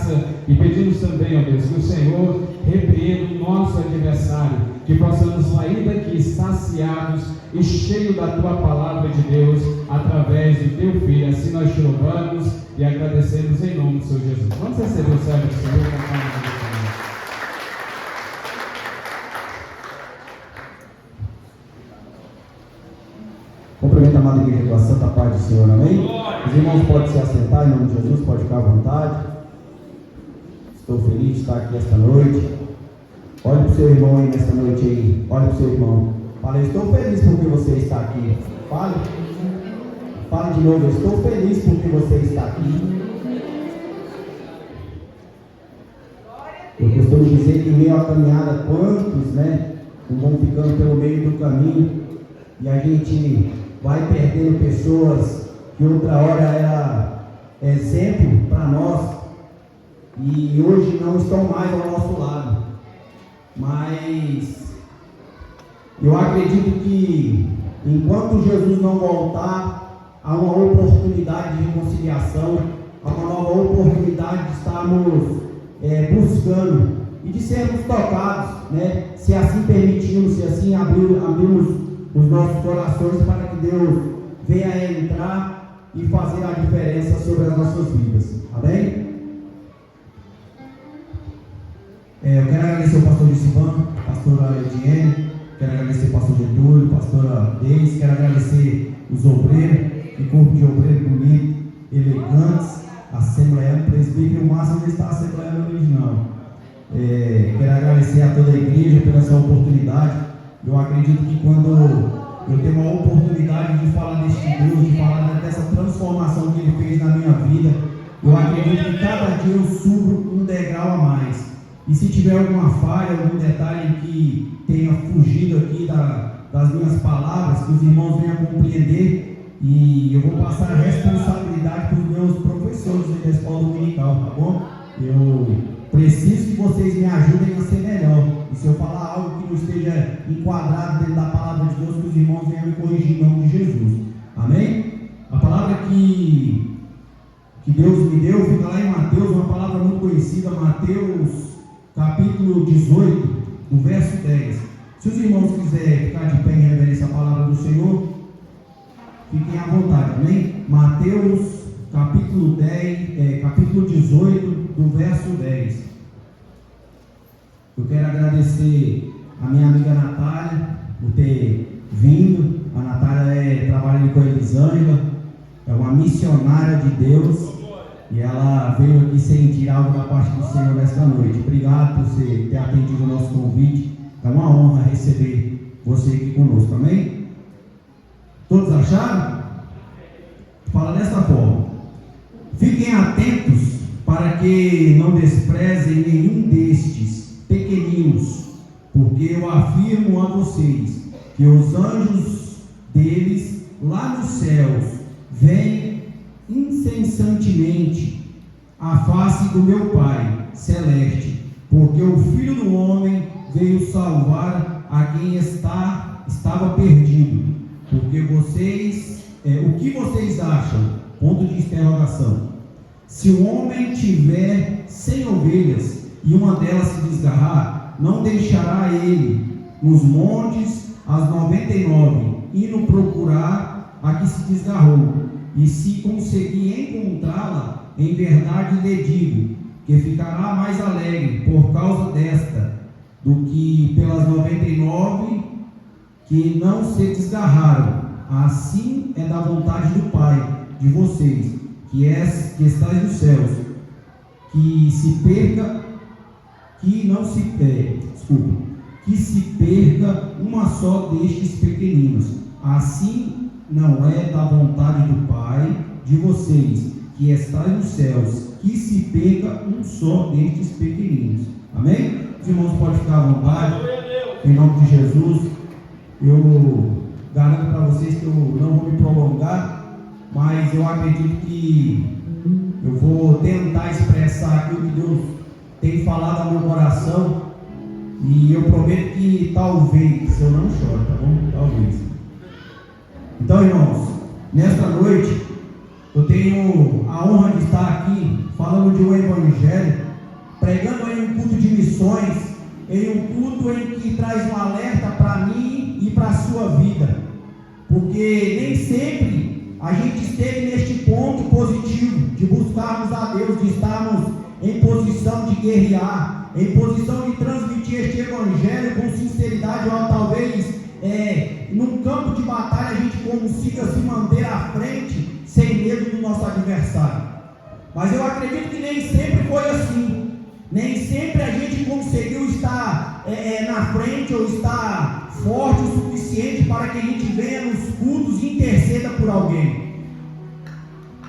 graça e pedimos também, ó Deus, que o Senhor repreenda o nosso adversário, que possamos sair daqui saciados e cheios da Tua Palavra de Deus, através do Teu Filho. Assim nós te louvamos e agradecemos em nome do Senhor Jesus. Vamos receber o servo do Senhor na palma de Deus. Cumprimento a amada igreja com a santa paz do Senhor, amém? Os irmãos podem se assentar em nome de Jesus, pode ficar à vontade. Estou feliz de estar aqui esta noite. Olhe para o seu irmão aí nesta noite aí, olhe para o seu irmão. Fale, estou feliz porque você está aqui. Fale de novo, estou feliz porque você está aqui. Eu costumo dizer que em meio à caminhada, quantos, vão ficando pelo meio do caminho e a gente vai perdendo pessoas que outra hora era exemplo para nós e hoje não estão mais ao nosso lado. Mas eu acredito que enquanto Jesus não voltar, há uma oportunidade de reconciliação, há uma nova oportunidade de estarmos buscando e de sermos tocados, se assim permitirmos, se assim abrirmos os nossos corações para que Deus venha entrar e fazer a diferença sobre as nossas vidas. Amém? Eu quero agradecer ao pastor Gilcivan, pastora Ediene, quero agradecer ao pastor Getúlio, pastora Deis, quero agradecer os obreiros, que corpo de obreiros bonito, elegantes, assembleia, presbítero, o máximo onde está a assembleia original. Quero agradecer a toda a igreja pela essa oportunidade. Eu acredito que quando eu tenho a oportunidade de falar deste Deus, de falar dessa transformação que Ele fez na minha vida, eu acredito que cada dia eu subo um degrau a mais. E se tiver alguma falha, algum detalhe que tenha fugido aqui das minhas palavras, que os irmãos venham compreender, e eu vou passar a responsabilidade para os meus professores da escola dominical, tá bom? Eu preciso que vocês me ajudem a ser melhor. E se eu falar algo que não esteja enquadrado dentro da palavra de Deus, que os irmãos venham me corrigir em nome de Jesus. Amém? A palavra que Deus me deu fica lá em Mateus, uma palavra muito conhecida, Mateus capítulo 18, do verso 10. Se os irmãos quiserem ficar de pé em reverência à palavra do Senhor, fiquem à vontade, amém? Mateus capítulo 18, do verso 10. Eu quero agradecer a minha amiga Natália por ter vindo. A Natália trabalha com a Elisângela, é uma missionária de Deus e ela veio aqui sentir algo da parte do Senhor nesta noite. Obrigado por você ter atendido o nosso convite. É uma honra receber você aqui conosco, amém? Todos acharam? Fala dessa forma: fiquem atentos para que não desprezem nenhum destes pequeninos, porque eu afirmo a vocês que os anjos deles lá nos céus veem incessantemente a face do meu Pai celeste, porque o Filho do Homem veio salvar a quem estava perdido. Porque vocês, o que vocês acham? Ponto de interrogação. Se o homem tiver 100 ovelhas e uma delas se desgarrar, não deixará ele nos montes as 99, indo procurar a que se desgarrou, e se conseguir encontrá-la, em verdade lhe digo, que ficará mais alegre por causa desta, do que pelas 99 que não se desgarraram. Assim é da vontade do Pai de vocês, que estais nos céus, que se perca uma só destes pequeninos. Assim não é da vontade do Pai de vocês, que estais nos céus, que se perca um só destes pequeninos. Amém? Os irmãos podem ficar à vontade, em nome de Jesus. Eu garanto para vocês que eu não vou me prolongar, mas eu acredito que eu vou tentar expressar aquilo que Deus tem falado ao meu coração, e eu prometo que talvez eu não chore, tá bom? Talvez. Então, irmãos, nesta noite eu tenho a honra de estar aqui falando de um evangelho, pregando em um culto de missões, em um culto em que traz um alerta para mim e para a sua vida, porque nem sempre a gente esteve neste ponto positivo de buscarmos a Deus, de estarmos em posição de guerrear, em posição de transmitir este evangelho com sinceridade, ou talvez num campo de batalha a gente consiga se manter à frente sem medo do nosso adversário. Mas eu acredito que nem sempre foi assim. Nem sempre a gente conseguiu estar na frente ou estar forte o suficiente para que a gente venha nos cultos e interceda por alguém.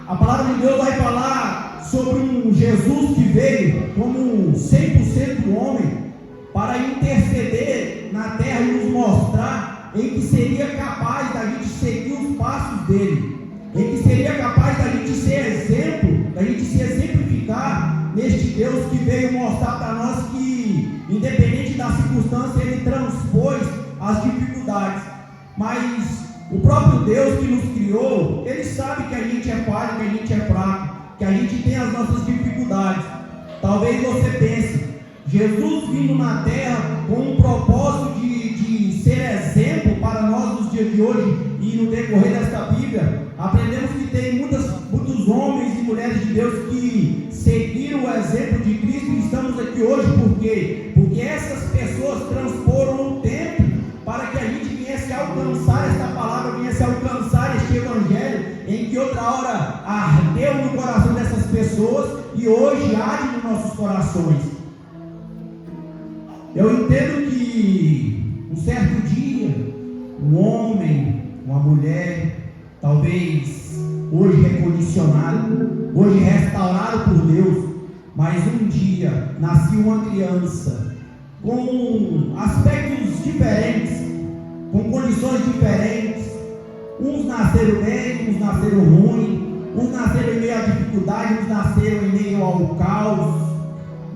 A palavra de Deus vai falar sobre um Jesus que veio como 100% homem para interceder na terra e nos mostrar em que seria capaz da gente seguir os passos dele, em que seria capaz da gente ser exemplo, da gente se exemplificar neste Deus que veio mostrar para nós que, independente da circunstância, ele transpôs as dificuldades. Mas o próprio Deus que nos criou, ele sabe que a gente é falho, que a gente é fraco, que a gente tem as nossas dificuldades. Talvez você pense, Jesus vindo na terra com um propósito de ser exemplo para nós nos dias de hoje, e no decorrer desta Bíblia, aprendemos que tem muitos homens e mulheres de Deus que seguiram o exemplo de Cristo, e estamos aqui hoje por quê? Porque essas pessoas transporam o tempo para que a gente viesse a alcançar esta palavra, viesse a alcançar este evangelho, em que outra hora ardeu no coração dessas pessoas e hoje arde nos nossos corações. Eu entendo que um certo dia, um homem, uma mulher, talvez hoje recondicionado, hoje restaurado por Deus, mas um dia nasceu uma criança com aspectos diferentes, com condições diferentes. Uns nasceram bem, uns nasceram ruim, uns nasceram em meio à dificuldade, uns nasceram em meio ao caos,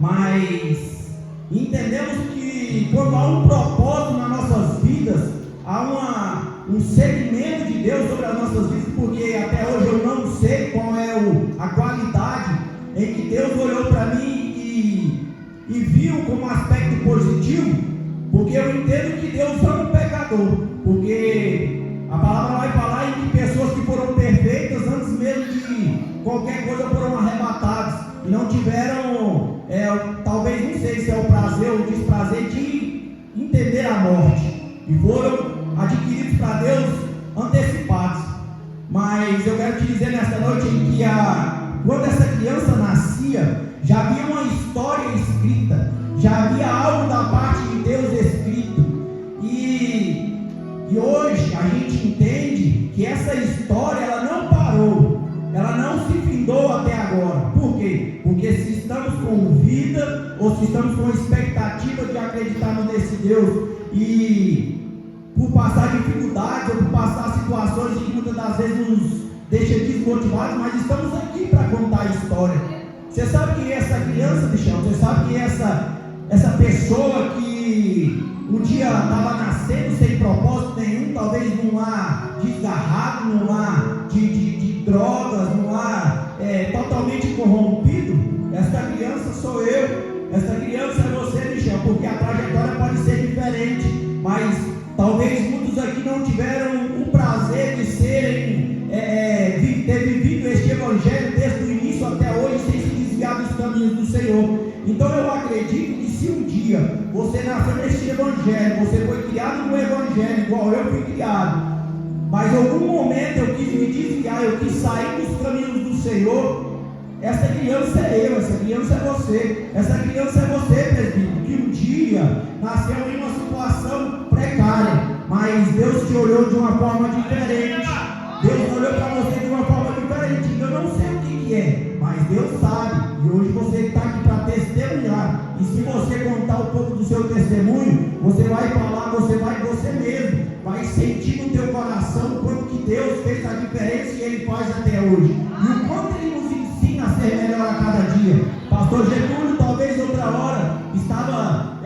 mas entendemos que quando há um propósito nas nossas vidas, há um segmento de Deus sobre as nossas vidas, porque até hoje eu não sei qual é a qualidade em que Deus olhou para mim e viu como aspecto positivo, porque eu entendo que Deus ama o pecador, porque a palavra vai falar em que pessoas que foram perfeitas antes mesmo de qualquer coisa foram arrebatadas e não tiveram, talvez, não sei se é o prazer ou o desprazer de entender a morte, e foram adquiridos para Deus antecipados. Mas eu quero te dizer nesta noite em que quando essa criança nascia, já havia uma história escrita, já havia algo da parte de Deus escrito, e hoje a gente entende que essa história ela não parou, ela não se findou até agora. Por quê? Porque se estamos com vida, ou se estamos com expectativa de acreditarmos nesse Deus, e por passar dificuldades, ou por passar situações que muitas das vezes nos deixam desmotivados, mas estamos aqui para contar a história. Você sabe quem é essa criança, Michel? Você sabe quem é essa pessoa que um dia estava nascendo sem propósito nenhum, talvez num lar desgarrado, num lar de drogas, num lar totalmente corrompido? Essa criança sou eu, essa criança é você, Michel, porque a trajetória pode ser diferente, mas talvez muitos aqui não tiveram o prazer de ter vivido este evangelho desde o início até hoje, sem se desviar dos caminhos do Senhor. Então eu acredito que se um dia você nasceu neste evangelho, você foi criado no evangelho igual eu fui criado, mas em algum momento eu quis me desviar, eu quis sair dos caminhos do Senhor, essa criança é eu, essa criança é você, essa criança é você, presbítero, que um dia nasceu em uma situação precária, mas Deus te olhou de uma forma diferente. Deus olhou para você de uma forma diferente. Eu não sei o que é, mas Deus sabe. E hoje você está aqui para testemunhar. E se você contar um pouco do seu testemunho, você vai falar, você mesmo vai sentir no teu coração o quanto que Deus fez a diferença e Ele faz até hoje. E o quanto Ele nos ensina a ser melhor a cada dia. Pastor Getúlio, talvez outra hora, estava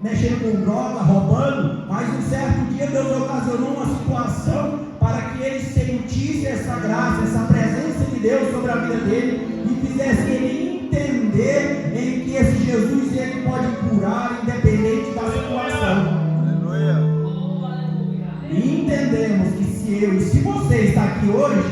mexendo com droga, roubando, mas um certo dia Deus ocasionou uma situação para que ele sentisse essa graça, essa presença de Deus sobre a vida dele e fizesse ele entender em que esse Jesus ele pode curar independente da situação. E entendemos que se você está aqui hoje,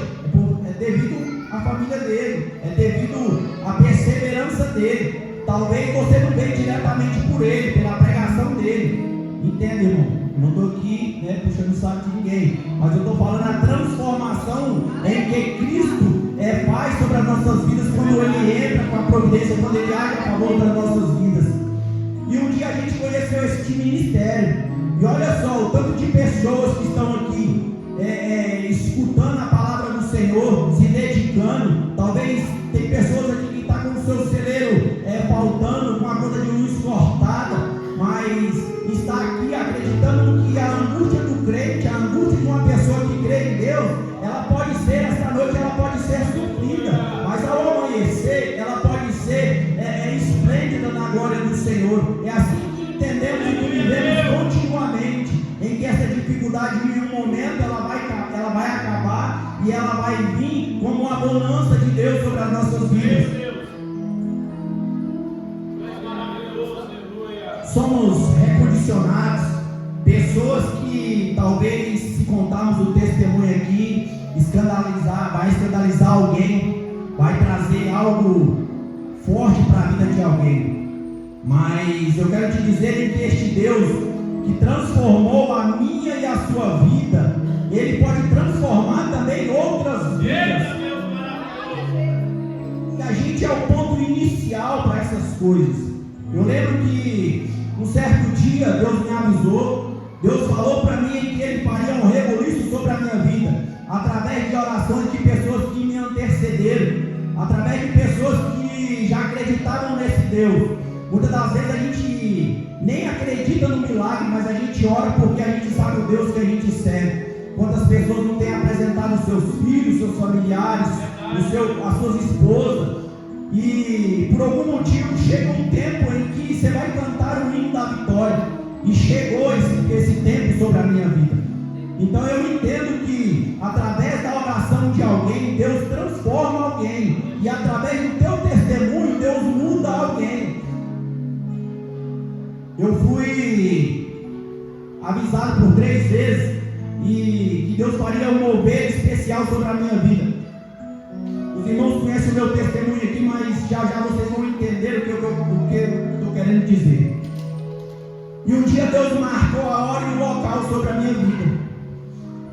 é devido à família dele, é devido à perseverança dele. Talvez você não veio diretamente por ele, pela pregação dele. Entende, irmão? Eu não estou aqui puxando o saco de ninguém, mas eu estou falando a transformação em que Cristo faz sobre as nossas vidas quando ele entra com a providência, quando ele age a favor das nossas vidas. E um dia a gente conheceu esse ministério. E olha só, o tanto de pessoas que estão aqui escutando a palavra do Senhor, se dedicando. Talvez tem pessoas aqui que estão com o seu celeiro faltando, com a conta de luz cortada, mas está aqui acreditando que a angústia do crente, a angústia de uma pessoa que crê em Deus, ela pode ser, essa noite ela pode ser suprida, mas ao amanhecer ela pode ser esplêndida na glória do Senhor. É assim que entendemos e que vivemos continuamente, em que essa dificuldade em um momento ela vai acabar e ela vai vir como uma bonança de Deus sobre as nossas vidas. Somos recondicionados, pessoas que talvez, se contarmos o testemunho aqui, vai escandalizar alguém, vai trazer algo forte para a vida de alguém. Mas eu quero te dizer que este Deus que transformou a minha e a sua vida, Ele pode transformar também outras vidas. E a gente é o ponto inicial para essas coisas. Eu lembro que um certo dia Deus me avisou, Deus falou para mim que Ele faria um rebuliço sobre a minha vida, através de orações de pessoas que me antecederam, através de pessoas que já acreditavam nesse Deus. Muitas das vezes a gente nem acredita no milagre, mas a gente ora porque a gente sabe o Deus que a gente serve. Quantas pessoas não têm apresentado seus filhos, seus familiares, as suas esposas, e por algum motivo chega um tempo em que você vai cantar o hino da vitória, e chegou esse tempo sobre a minha vida. Então eu entendo que através da oração de alguém, Deus transforma alguém, e através do teu testemunho, Deus muda alguém. Eu fui avisado por 3 vezes e que Deus faria um mover especial sobre a minha vida. Os irmãos conhecem o meu testemunho aqui, mas já vocês vão entender o que eu estou querendo dizer. E um dia Deus marcou a hora e o local sobre a minha vida,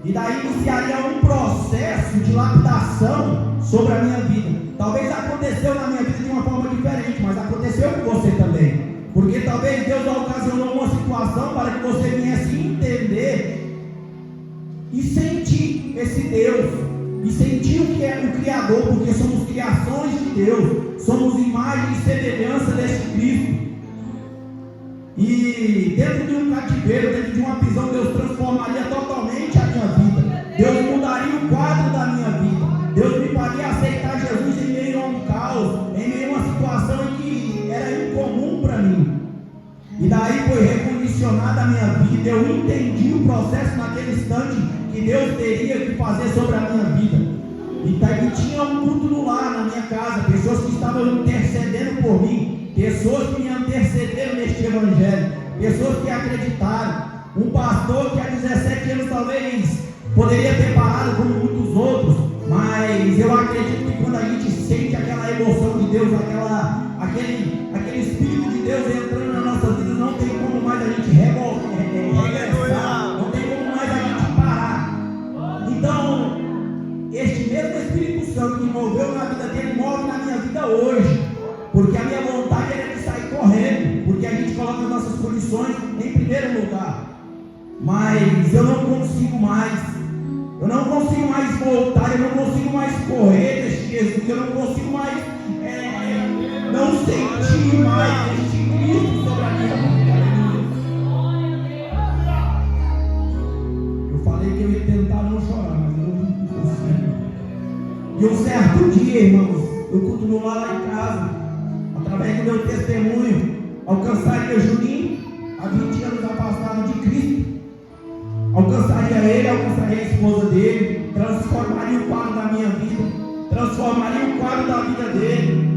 e daí iniciaria um processo de lapidação sobre a minha vida. Talvez aconteceu na minha vida de uma forma diferente, mas aconteceu com você também, porque talvez Deus ocasionou uma situação para que você viesse entender e sentir esse Deus, e sentir o que é o Criador, porque somos criações de Deus, somos imagem e semelhança deste Cristo. E dentro de um cativeiro, dentro de uma prisão, Deus transformaria totalmente a minha vida. Deus mudaria o quadro da minha vida. Deus me faria aceitar Jesus em meio a um caos, em meio a uma situação em que era incomum para mim. E daí foi recondicionada a minha vida. Eu entendi o processo naquele instante que Deus teria que fazer sobre a minha vida. E daí tinha um culto no lar, na minha casa, pessoas que estavam intercedendo por mim, pessoas que me antecederam neste evangelho, pessoas que acreditaram. Um pastor que há 17 anos talvez poderia ter parado como muitos outros, mas eu acredito que quando a gente sente aquela emoção de Deus, aquele Espírito de Deus entrando na nossa vida, não tem como mais a gente regressar, não tem como mais a gente parar. Então, este mesmo Espírito Santo que moveu na vida dele, move na minha vida hoje, porque a minha vontade era de sair correndo, porque a gente coloca as nossas condições em primeiro lugar. Mas eu não consigo mais voltar, eu não consigo mais correr deste Jesus, eu não consigo mais não sentir mais este Cristo sobre a minha vida. Eu falei que eu ia tentar não chorar, mas eu não consigo. E um certo dia, irmãos, eu cultuo lá em casa, através do meu testemunho, alcançaria Juninho, há 20 anos afastado de Cristo, alcançaria ele, alcançaria a esposa dele, transformaria o quadro da minha vida, transformaria o quadro da vida dele.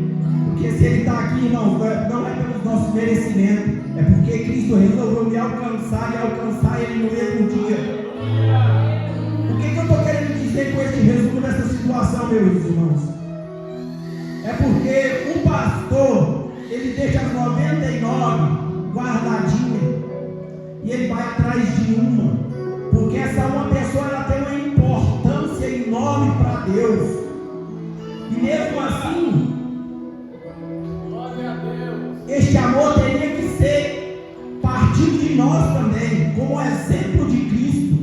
Porque se Ele está aqui, irmão, não é pelos nossos merecimentos, é porque Cristo resolveu me alcançar e alcançar Ele no mesmo dia. O que eu estou querendo dizer com esse resumo dessa situação, meus irmãos? É porque o pastor, ele deixa as 99 guardadinhas e ele vai atrás de uma, porque essa uma pessoa ela tem uma importância enorme para Deus. E mesmo assim, este amor teria que ser partir de nós também, como exemplo de Cristo,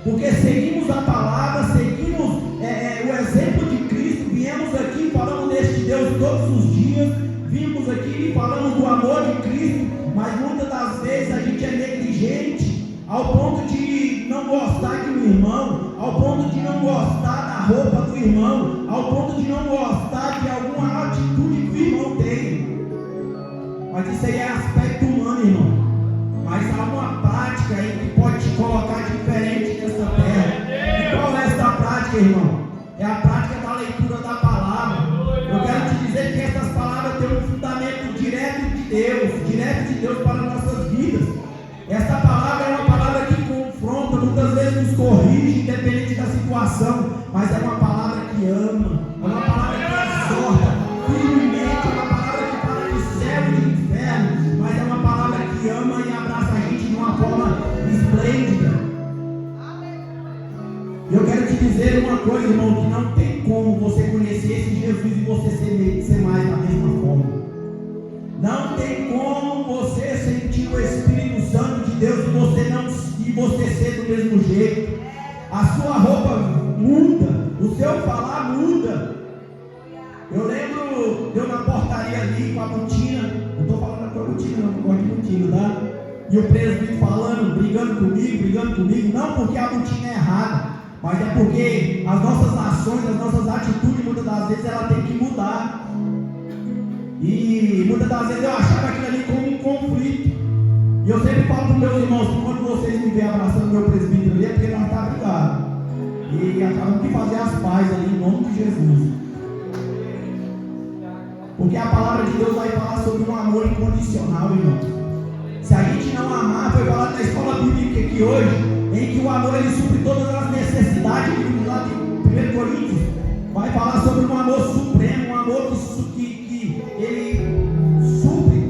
porque seguimos a palavra, seguimos o exemplo de Cristo, viemos aqui falando deste Deus todos os dias, vimos aqui e falamos do amor de Cristo, mas muitas das vezes a gente é negligente, ao ponto de não gostar de um irmão, ao ponto de não gostar da roupa do irmão, ao ponto de não gostar de alguma atitude que o irmão tem. Mas isso aí é aspecto humano, irmão. Mas há uma prática aí que pode te colocar diferente nessa terra. E qual é essa prática, irmão? É a prática da leitura da palavra. Eu quero te dizer que essas palavras têm um fundamento direto de Deus para nossas vidas. Essa palavra é uma palavra que confronta, muitas vezes nos corrige, independente da situação, mas é uma palavra que ama, é uma palavra que exorta firmemente, é uma palavra que fala de céu e de inferno, mas é uma palavra que ama e abraça a gente de uma forma esplêndida. E eu quero te dizer uma coisa, irmão, que não tem como você conhecer esse Jesus e você ser mais da mesma forma. Não tem como você sentir o Espírito Santo de Deus e você ser do mesmo jeito. A sua roupa muda, o seu falar muda. Eu lembro de eu na portaria ali com a botina, não estou falando com a botina, não gosto de botina, tá? E o presbítero falando, brigando comigo, não porque a botina é errada, mas é porque as nossas ações, as nossas atitudes, muitas das vezes ela tem que mudar. E muitas das vezes eu achava aquilo ali como um conflito. E eu sempre falo para os meus irmãos que quando vocês me veem abraçando meu presbítero ali é porque nós estamos brigados. E acabamos de fazer as pazes ali em nome de Jesus. Porque a palavra de Deus vai falar sobre um amor incondicional, irmão. Se a gente não amar, foi falado na escola bíblica aqui hoje, em que o amor ele supre todas as necessidades, lá de 1 Coríntios, vai falar sobre um amor supremo, um amor que ele supre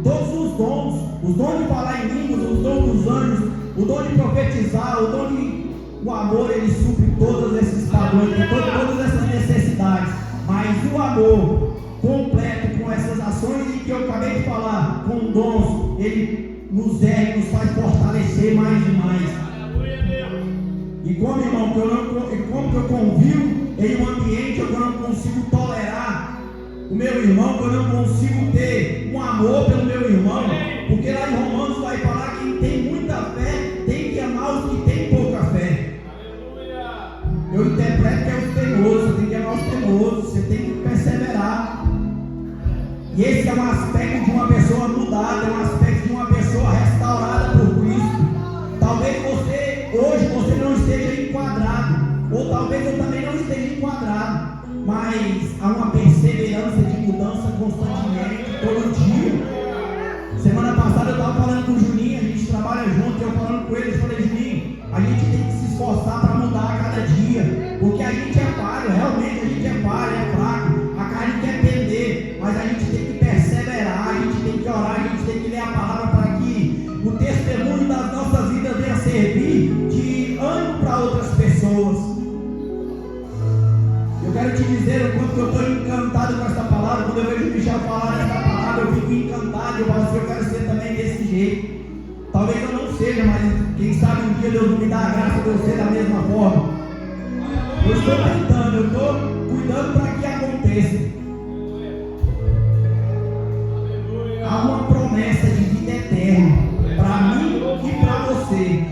todos os dons de falar em línguas, os dons dos anjos, o dom de profetizar, o amor ele supre todos esses padrões, todas essas necessidades, mas o amor completo com essas ações que eu acabei de falar, com dons, ele nos ergue, nos faz fortalecer mais e mais. E como, irmão, como eu convivo em um ambiente que eu não consigo tolerar o meu irmão, que eu não consigo ter um amor pelo meu irmão, porque lá em Romanos vai falar que quem tem muita fé tem que amar os que têm pouca fé. Eu interpreto que é os teimosos, você tem que amar os teimosos, você tem que perseverar. E esse é um aspecto de uma pessoa mudada, é um aspecto de uma pessoa restaurada por Cristo. Talvez hoje você não esteja enquadrado, ou talvez eu também não esteja enquadrado, mas há uma perseverança de mudança constantemente, todo dia. Semana passada eu estava falando com o Juninho, a gente trabalha junto, eu falando com ele, eu falei, Juninho, a gente tem que se esforçar para mudar a cada dia, porque a gente é falho, realmente a gente é falho, é fraco, a carne quer pender, mas a gente tem que perseverar, a gente tem que orar, a gente tem que ler a palavra para que o testemunho das nossas vidas venha servir de ânimo para outras pessoas. Eu quero te dizer o quanto eu estou encantado com essa palavra. Quando eu vejo o Michel falar essa palavra, eu fico encantado. Eu falo assim, eu quero ser também desse jeito. Talvez eu não seja, mas quem sabe um dia Deus me dá a graça de eu ser da mesma forma. Eu estou tentando, eu estou cuidando para que aconteça. Há uma promessa de vida eterna para mim e para você.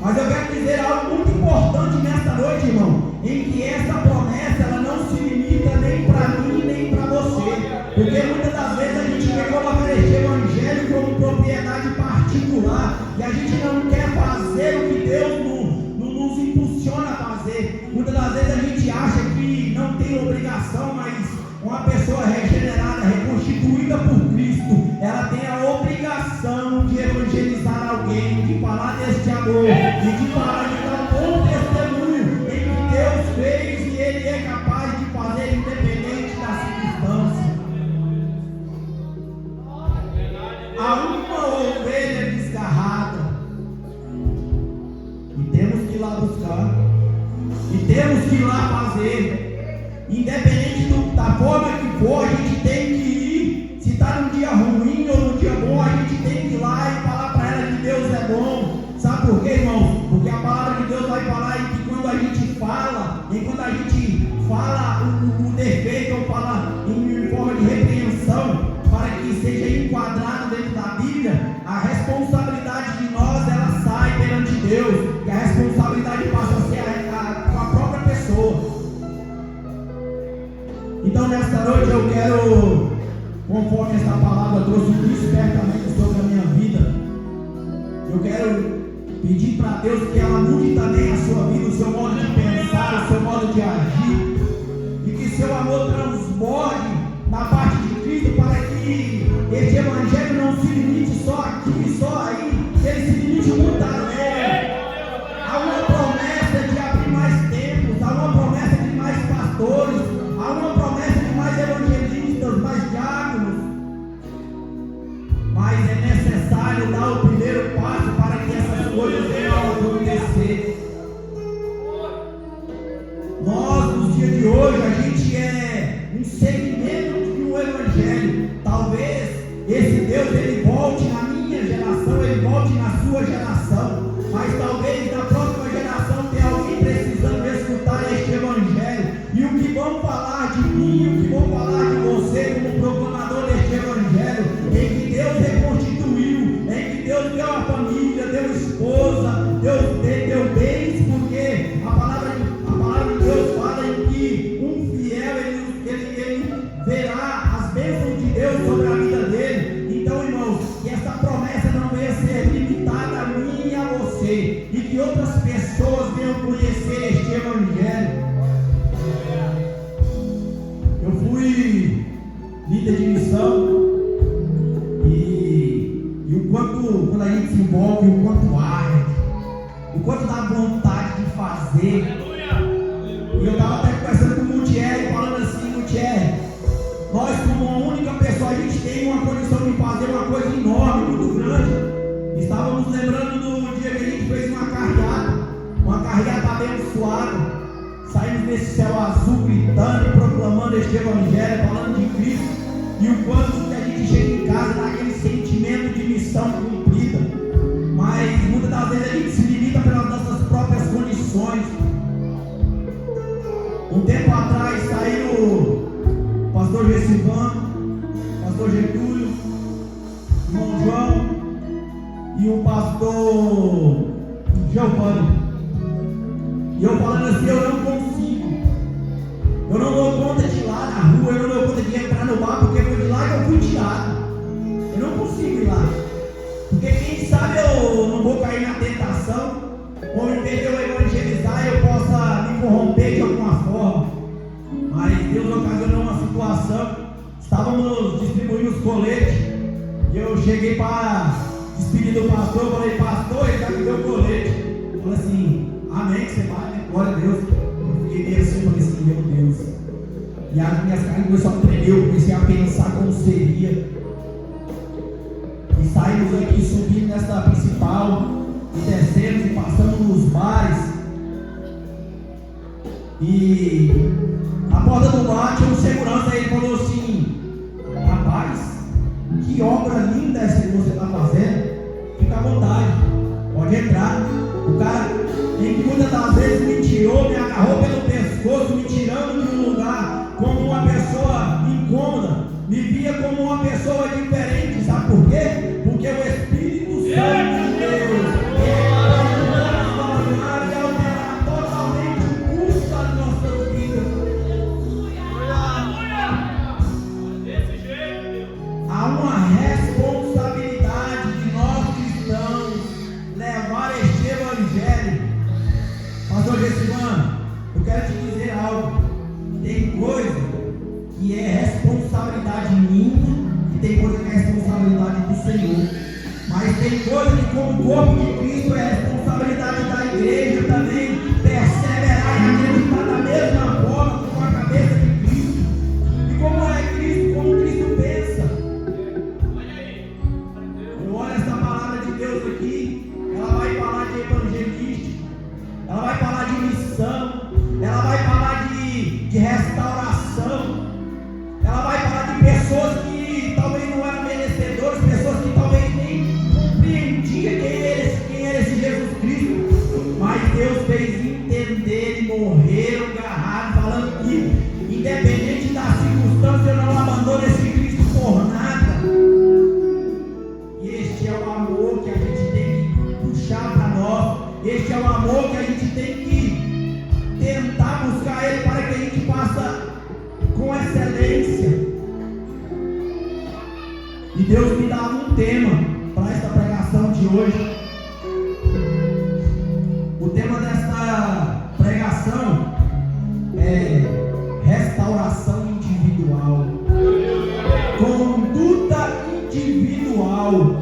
Mas eu quero dizer algo muito importante nesta noite, irmão, em que essa promessa ela não se limita nem para mim nem para você, porque muitas das vezes a gente quer colocar este evangelho como propriedade particular e a gente não quer fazer o que Deus nos impulsiona a fazer. Muitas das vezes a gente acha que não tem obrigação, mas uma pessoa regenerada, reconstruída, constituída por Cristo, ela tem a obrigação de evangelizar alguém, de falar deste amor e de falar de dar um bom testemunho em que Deus fez e Ele é capaz de fazer independente da circunstância. Há uma ovelha desgarrada e temos que ir lá buscar e temos que ir lá fazer. Independente da forma que for, a gente tem que ir. Se está num dia ruim ou num dia bom, a gente tem que ir lá e falar para ela que Deus é bom. Sabe por quê, irmãos? Porque a palavra de Deus vai falar que quando a gente fala, o defeito ou fala em forma de repreensão, para que seja enquadrado dentro da Bíblia, a responsabilidade de nós, ela sai perante Deus, e a responsabilidade passa a ser com a própria pessoa. Então nesta noite eu quero, conforme esta palavra trouxe muito espertamente sobre a minha vida, eu quero pedir para Deus que ela mude também a sua vida, o seu modo de pensar, o seu modo de agir, e que seu amor transborde na parte de Cristo, para que este evangelho não se limite só aqui, só aí, que ele se limite muito além. Há uma promessa de abrir mais templos, há uma promessa de mais pastores, há uma promessa de mais evangelistas, mais diáconos, mas é necessário dar o primeiro passo para que essas coisas venham a acontecer. Nós, nos dias de hoje, a gente é um segmento de um evangelho. Talvez esse Deus ele volte na minha geração, ele volte na sua geração, mas talvez na próxima geração tenha alguém precisando escutar este evangelho. E o que vão falar de mim, o que vão falar de você como proclamador deste evangelho, em que Deus reconstituiu, em que Deus deu a família, deu esposa, deu bens, porque a palavra de Deus fala em que um fiel ele verá as bênçãos de Deus sobre a vida dele. Então, irmãos, que essa promessa não venha ser limitada a mim e a você, e que outras pessoas venham conhecer este evangelho. Eu fui líder de missão e o quanto, quando a gente se envolve, o quanto arde, o quanto dá vontade de fazer. E eu estava até conversando com o Gutierre, falando assim: Gutierre, nós como uma única pessoa, a gente tem uma condição de fazer uma coisa enorme, muito grande. Estávamos lembrando do dia que a gente fez uma carreata abençoada. Saímos nesse céu azul gritando e proclamando este evangelho, falando de Cristo, e o quanto que a gente chega em casa dá aquele sentimento de missão cumprida, mas muitas das vezes a gente se limita pelas nossas próprias condições. Um tempo atrás saiu o pastor Gessivan, pastor Getúlio, irmão João e o pastor Giovanni. E eu falando assim: eu não consigo, eu não dou conta de ir lá na rua, eu não dou conta de entrar no bar, porque foi de lá que eu fui tirado. Eu não consigo ir lá, porque quem sabe eu não vou cair na tentação, ou em vez de eu evangelizar, eu possa me corromper de alguma forma. Mas Deus ocasionou uma situação, estávamos distribuindo os coletes, e eu cheguei para despedir do pastor, falei: pastor, ele já me deu o colete. Eu falei assim: amém, você vai, né? Glória a Deus. Eu fiquei meio assim, falei assim: meu Deus. E as minhas carnes começaram a tremer, eu comecei a pensar como seria. E saímos aqui, subindo nesta principal, e descemos e passamos nos bares. E a porta do bar tinha um segurança, ele falou assim: rapaz, que obra linda essa que você está fazendo. Fica à vontade, pode entrar. O cara, em que muitas das vezes me tirou, me agarrou pelo pescoço, me tirando de um lugar como uma pessoa incômoda, me via como uma pessoa diferente. Sabe por quê? Porque o Espírito Santo de Deus transformar e alterar totalmente o curso das nossas vidas. Há uma responsabilidade de nós cristãos levar este evangelho. Pastor Gessivan, eu quero te dizer algo. Tem coisa que é responsabilidade minha do Senhor. Mas tem coisa que, como corpo de Cristo, é responsabilidade da igreja também perseverar e acreditar da mesma forma com a cabeça de Cristo. E como é Cristo, como Cristo pensa. Eu olho essa palavra de Deus aqui, ela vai falar de evangelística, ela vai falar de missão, ela vai falar de restauração, ela vai falar de pessoas que talvez não eram merecedoras, pessoas que talvez nem compreendiam quem era esse Jesus Cristo, mas Deus fez entender e morreram agarrados, falando que independente da circunstância eu não abandono esse Cristo por nada. E este é o amor que a gente tem que puxar para nós, este é o amor que a gente tem que tentar buscar Ele para que a gente faça com excelência. E Deus me dá um tema para esta pregação de hoje. O tema desta pregação é restauração individual, conduta individual.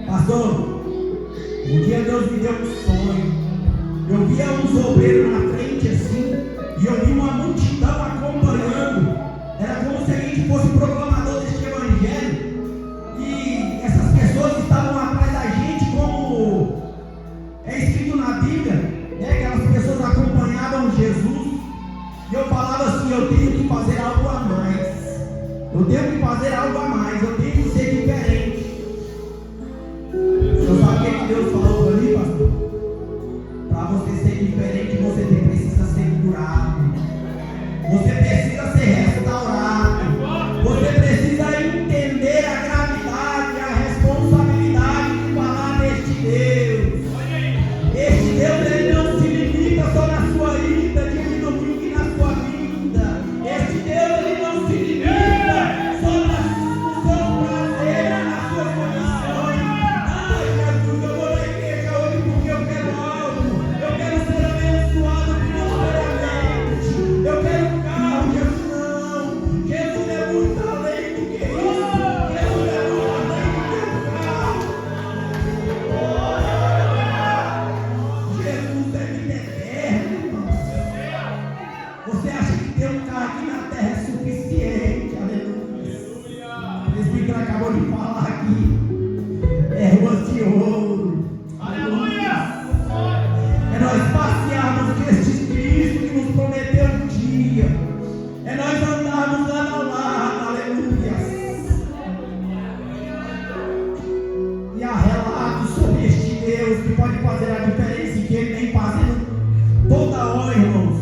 Pastor, um dia Deus me deu um sonho. Eu via uns obreiros na frente assim, e eu vi uma multidão acompanhando. Era como se a gente fosse proclamador deste evangelho, e essas pessoas estavam atrás da gente, como é escrito na Bíblia, né? Aquelas pessoas acompanhavam Jesus, e eu falava assim: eu tenho que fazer algo a mais, eu tenho que fazer algo a mais, eu tenho que ser diferente. Você sabe o que Deus falou para mim, pastor? Para você ser diferente, você precisa ser curado, você precisa ser restaurado, você precisa entender a gravidade, a responsabilidade de falar deste Deus. Este Deus, Ele não se limita só na sua ida, dia de domingo e na sua vinda. Este Deus, Ele não se limita só nos seus prazeres, nas suas condições. Ai, Jesus, eu vou na igreja hoje porque eu quero algo, eu quero ser abençoado financeiramente, eu quero um carro. Jesus, não. Jesus é muito além do que isso. Jesus é muito além do que um carro. Jesus é vida eterna, irmão. Você acha que ter um carro aqui na terra é suficiente? Aleluia. O presbítero acabou de falar aqui. É ruas de ouro. Aleluia. É nós passearmos com este Cristo que nos prometeu um dia. É nós andarmos lado ao lado. Aleluia. E há relatos sobre este Deus que pode fazer a diferença e que Ele vem fazendo toda hora, irmãos.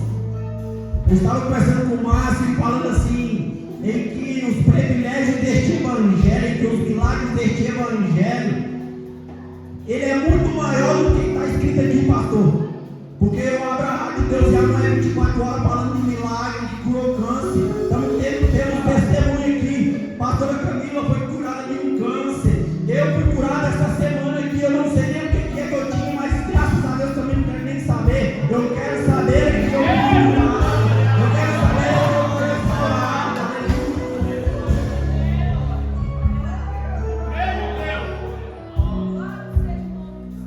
Eu estava conversando com o Márcio e falando assim, em que os privilégios deste evangelho, que os milagres deste evangelho, ele é muito maior do que está escrito aqui, pastor. Porque eu abro a rádio, Deus já não é 24 horas falando de milagre, de curou câncer. Estamos tendo testemunho aqui. Pastora Camila foi curada de um câncer. Eu fui curado essa semana aqui. Eu não sei nem o que é que eu tinha, mas graças a Deus também não quero nem saber. Eu quero saber que eu fui curado. Eu quero saber que eu fui restaurado.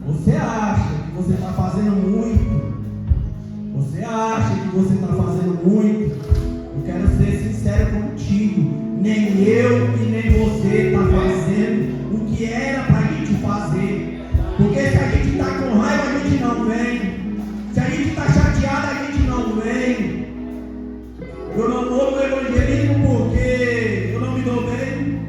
Você acha que você está fazendo muito? Você acha que você está fazendo muito? Eu quero ser sincero contigo. Nem eu e nem você está fazendo o que era para a gente fazer. Porque se a gente está com raiva, a gente não vem. Se a gente está chateado, a gente não vem. Eu não vou no evangelismo porque eu não me dou bem.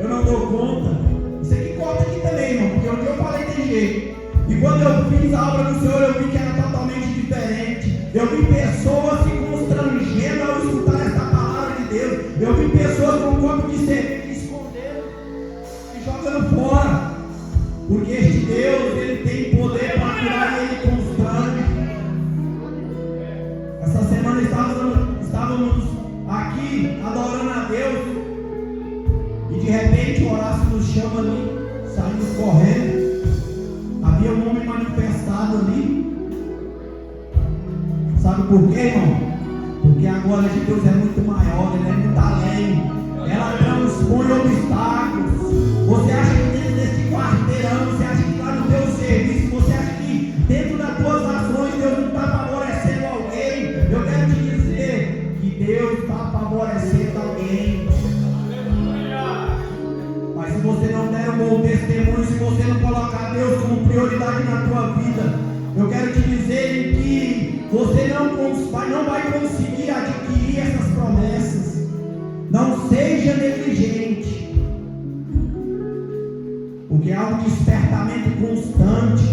Eu não dou conta. Isso aqui conta aqui também, irmão, porque onde eu falei tem jeito. E quando eu fiz a obra do Senhor, eu vi que era totalmente diferente. Eu vi pessoas se constrangendo ao escutar essa palavra de Deus. Eu vi pessoas com o corpo de serviço escondendo e jogando fora. Porque este Deus, Ele tem poder para curar e Ele constrange. Essa semana estávamos aqui adorando a Deus. E de repente o Horácio nos chama ali, saímos correndo. Havia um homem manifestado ali. Sabe por quê, irmão? Porque a glória de Deus é muito maior, ela é muito além. Ela transpõe obstáculos. você não colocar Deus como prioridade na tua vida, eu quero te dizer que você não vai conseguir adquirir essas promessas. Não seja negligente, porque há um despertamento constante.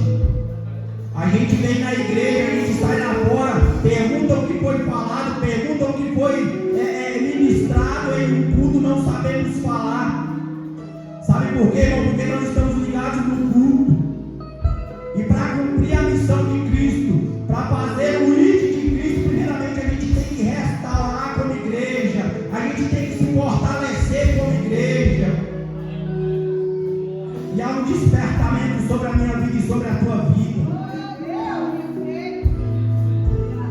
A gente vem na igreja, a gente sai lá fora, pergunta o que foi falado, pergunta o que foi ministrado em um culto, não sabemos falar. Sabe por quê, irmão? Porque nós estamos ligados no culto. E para cumprir a missão de Cristo, para fazer o ID de Cristo, primeiramente a gente tem que restaurar como igreja, a gente tem que se fortalecer como igreja. E há um despertamento sobre a minha vida e sobre a tua vida.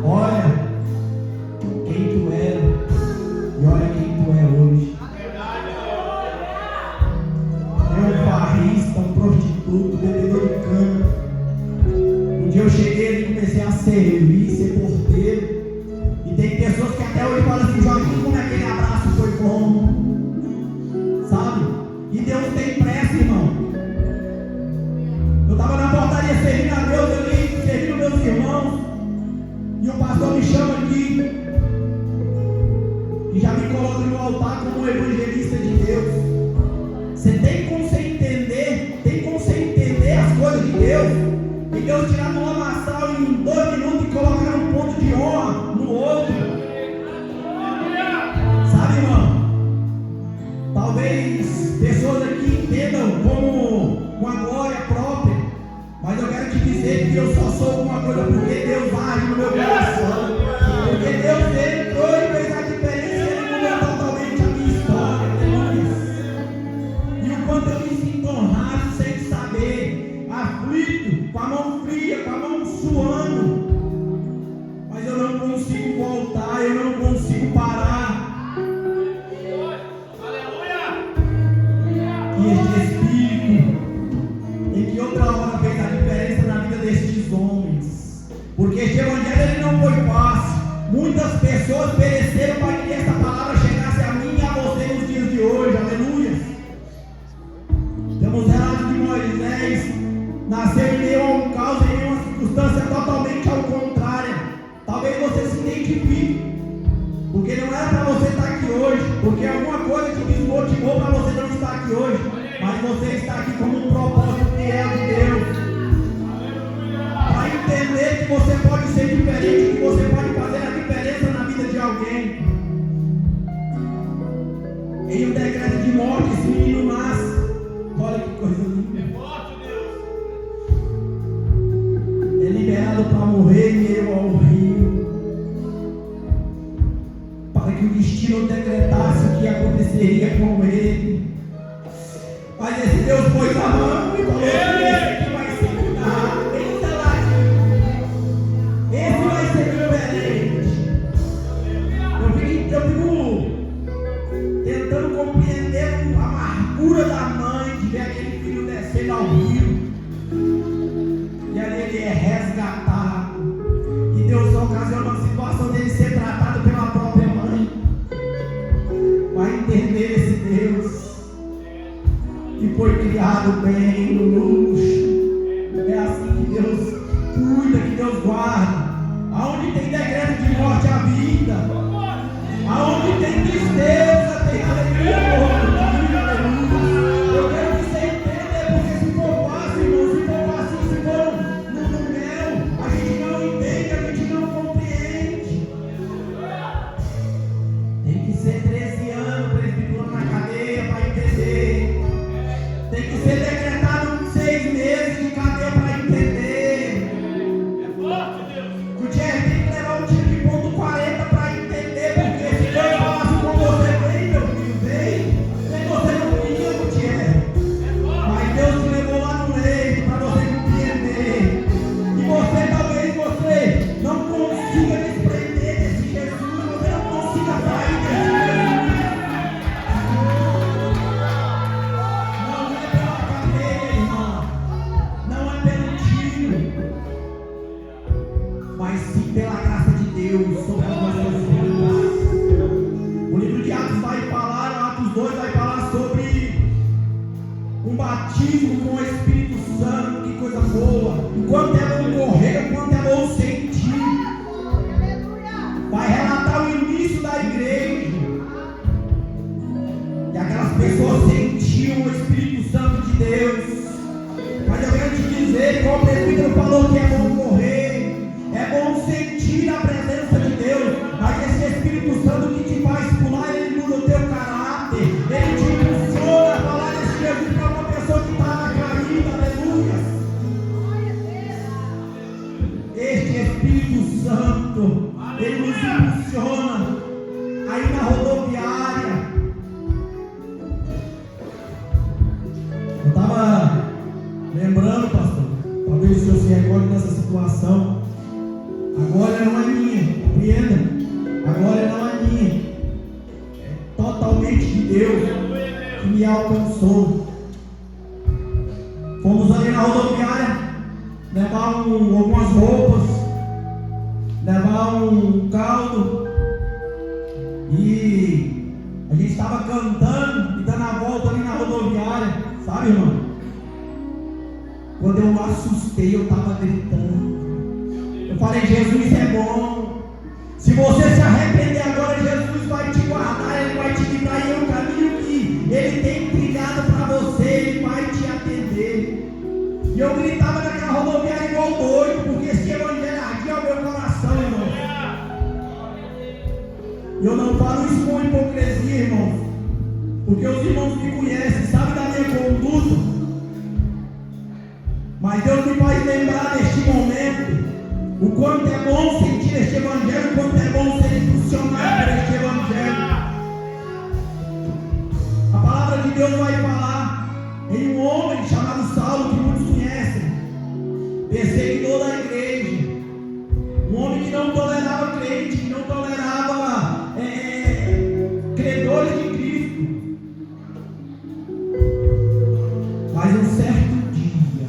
Olha quem tu era e olha quem tu é hoje. É um farrista, um prostituto, bebedor de cana. Um dia eu cheguei e comecei a servir, ser porteiro. E tem pessoas que até hoje falam assim: Joaquim, como aquele abraço foi bom, sabe? E Deus tem pressa, irmão. Eu estava na portaria servindo a Deus ali, servindo meus irmãos. E o pastor me chama aqui e já me coloca no altar como evangelista de Deus. Você tem como você entender as coisas de Deus, e Deus tirar uma lamaçal em 2 minutos e colocar um ponto de honra no outro. Sabe, irmão? Talvez pessoas aqui entendam como uma glória própria, mas eu quero te dizer que eu só sou uma coisa porque Deus age no meu coração. Porque Deus entrou e fez a diferença, Ele mudou totalmente a minha história. E o quanto eu me sinto honrado sem saber, aflito, com a mão fria, com a mão suando. Mas eu não consigo voltar, eu não consigo parar. E este Espírito, em que outra hora fez a diferença na vida destes homens. Porque este evangelho ele não foi fácil. Muitas pessoas pereceram para que esta palavra chegasse a mim e a você nos dias de hoje. Aleluia. Temos relatos de Moisés, nasceu em meio a um caos, em meio a uma circunstância totalmente ao contrário. Talvez você se identifique, porque não era para você estar aqui hoje, porque alguma coisa te desmotivou para você não estar aqui hoje. Mas você está aqui como um propósito fiel de Deus, para entender que você pode ser diferente, que você pode fazer a diferença na vida de alguém. Em um decreto de morte, esse menino nasce. Olha que coisa linda. É liberado para morrer em meio ao rio, para que o destino decretasse o que aconteceria com ele. Mas esse Deus pôs a mão e falou: esse vai ser cuidado, esse vai ser diferente. Eu fico tentando compreender a amargura da mãe de ver aquele filho descendo ao rio, e ali ele é resgatado, e Deus ocasiona a situação dele ser tratado pela própria mãe. Vai entender esse Deus que foi criado bem, no luxo. É assim que Deus cuida, que Deus guarda. Aonde tem decreto de morte, a vida. Aonde tem tristeza, tem alegria. Eu quero que você entenda, porque se for fácil, irmão, se for fácil, se for no mel, a gente não entende, a gente não compreende. Tem que ser 13 anos, presbítero na cadeia para entender. Tem que ser decretado 6 meses de cadeia para entender. É forte, Deus. O Jerry tem que levar um tiro de ponto 40 para entender, porque se Deus falasse com você, um batismo com o Espírito Santo, que coisa boa. O quanto é bom correr, o quanto é bom sentir. Vai relatar o início da igreja. E aquelas pessoas sentiam o Espírito Santo de Deus. Mas eu quero te dizer, como o presbítero falou, que é bom correr, é bom sentir a presença de Deus. Mas esse Espírito Santo que te faz pular, ele muda o teu caráter, ele te impulsiona a falar desse Jesus para uma pessoa que estava caída. Aleluia. Este Espírito Santo, ele nos impulsiona aí na rodoviária. Eu estava lembrando, pastor, talvez o senhor se recorde dessa situação. Agora não é minha, compreenda? Agora não é minha, é totalmente de Deus que me alcançou. Fomos ali na rodoviária levar algumas roupas, levar um caldo, e a gente estava cantando e dando a volta ali na rodoviária, sabe, irmão? Quando eu assustei, eu estava gritando. Eu falei, Jesus é bom. Se você se arrepender agora, Jesus vai te guardar, Ele vai te livrar, e é um caminho que Ele tem trilhado para você, Ele vai te atender. E eu gritava naquela rodoviária igual doido, porque esse evangelho ardia ao meu coração, irmão. E eu não falo isso com hipocrisia, irmãos, porque os irmãos me conhecem, sabem da minha conduta. Mas Deus me faz lembrar neste momento o quanto é bom sentir este evangelho, o quanto é bom ser impulsionado por este evangelho. A palavra de Deus vai falar em um homem chamado Saulo, que muitos conhecem, perseguidor da igreja, um homem que não tolerava crente, que não tolerava credores de Cristo. Mas um certo dia,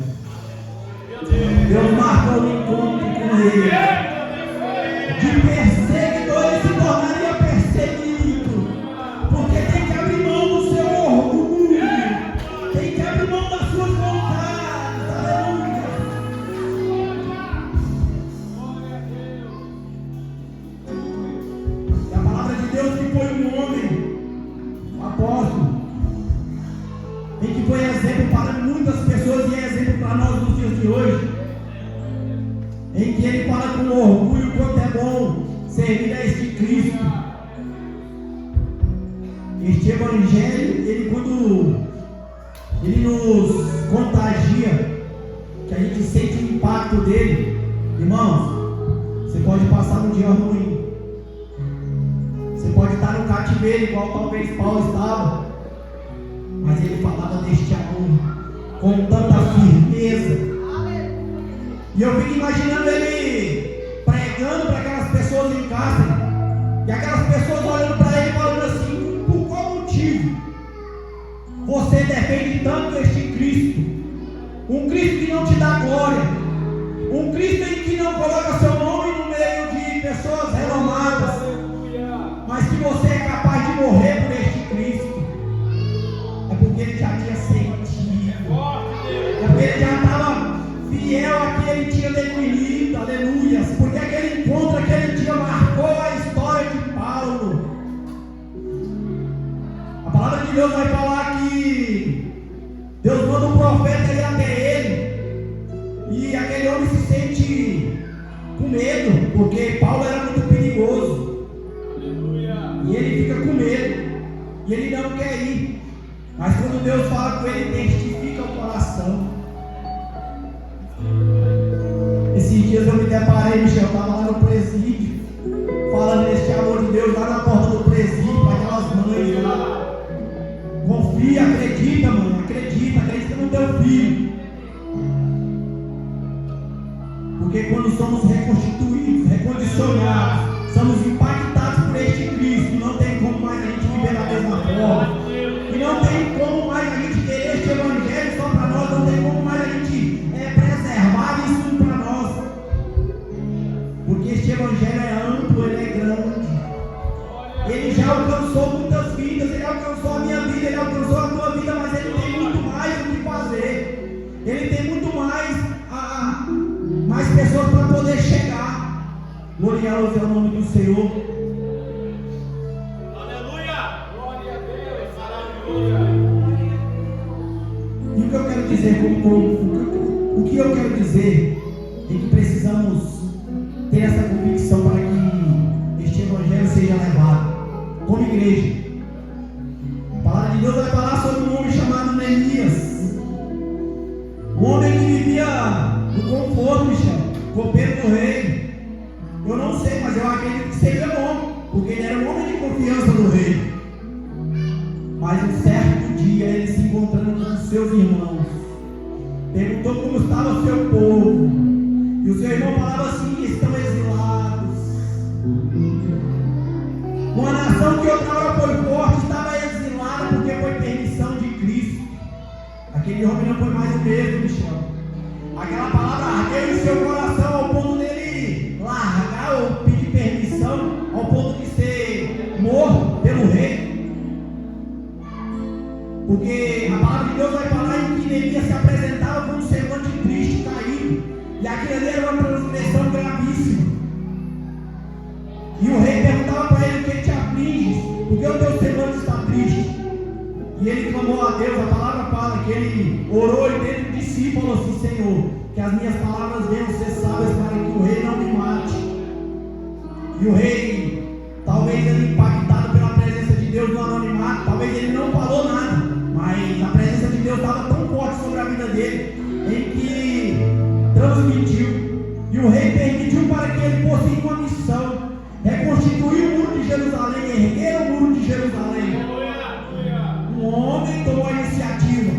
Deus marcou um encontro com ele. De perseguidor ele se tornaria perseguido, porque tem que abrir mão do seu orgulho, tem que abrir mão das suas vontades. Aleluia. E a palavra de Deus que foi um homem, um apóstolo, em que foi exemplo para muitas pessoas e é exemplo para nós nos dias de hoje, em que ele fala com orgulho quanto é bom servir a este Cristo. Este evangelho, ele quando ele nos contagia, que a gente sente o impacto dele, irmãos, você pode passar um dia ruim, você pode estar no cativeiro igual talvez Paulo estava, mas ele falava deste amor com tanta firmeza. E eu fico imaginando ele pregando para aquelas pessoas em casa, e aquelas pessoas olhando para ele e falando assim: por qual motivo você defende tanto este Cristo? Um Cristo que não te dá glória, um Cristo em que não coloca seu nome no meio de pessoas renomadas, mas que você é capaz de morrer por este Cristo. É porque ele já tinha sentido, é porque ele já estava fiel a que ele tinha definido. Aleluia. Porque aquele encontro, aquele dia marcou a história de Paulo. A palavra de Deus vai falar que Deus manda um profeta ir até ele, e aquele homem se sente com medo, porque Paulo era muito perigoso. Aleluia. E ele fica com medo, e ele não quer ir. Mas quando Deus fala com ele, testifica o coração. Esses dias eu me deparei, Michel, eu estava lá no presídio, falando deste amor de Deus lá na porta do presídio, para aquelas mães lá. Confia, acredita, mãe, acredita no teu filho. Porque quando somos reconstituídos, recondicionados, somos impactados por este Cristo, não tem como mais a gente viver da mesma forma. E não tem como mais a gente querer este evangelho só para nós, não tem como mais a gente preservar isso para nós. Porque este evangelho é amplo, ele é grande. Ele já alcançou muitas vidas, ele alcançou a minha vida, ele alcançou a tua vida, mas ele tem muito mais do que Glorioso é o nome do Senhor. Aleluia! Glória a Deus! Aleluia! E o que eu quero dizer o que eu quero dizer é que precisamos ter essa convicção para que este evangelho seja levado como igreja. A palavra de Deus vai falar sobre um homem chamado Neemias, um homem que vivia no conforto, Michel, copeiro do rei. Eu não sei, mas eu acredito que seja bom, porque ele era um homem de confiança do rei. Mas um certo dia, ele se encontrando com os seus irmãos, perguntou como estava o seu povo, e o seu irmão falava assim: estão exilados. Uma nação que outra hora foi forte estava exilada porque foi permissão de Cristo. Aquele homem não foi mais o mesmo, Michel. Aquela palavra ardeu em seu coração ao ponto dele largar ou pedir permissão, ao ponto de ser morto pelo rei. Porque a palavra de Deus vai falar em que Neemias se apresentava com um semblante triste, caído, e aquilo ali era uma transgressão gravíssima. E o rei perguntava para ele: o que te aflige? Por que o teu semblante está triste? E ele clamou a Deus. A palavra fala que ele orou e dentro de si falou assim: Senhor, que as minhas palavras venham ser sábias para que o rei não me mate. E o rei, talvez ele impactado pela presença de Deus no anonimato, talvez ele não falou nada, mas a presença de Deus estava tão forte sobre a vida dele, em que transmitiu. E o rei permitiu para que ele fosse em uma missão: reconstituir o muro de Jerusalém, erguer o muro de Jerusalém. Um homem tomou a iniciativa,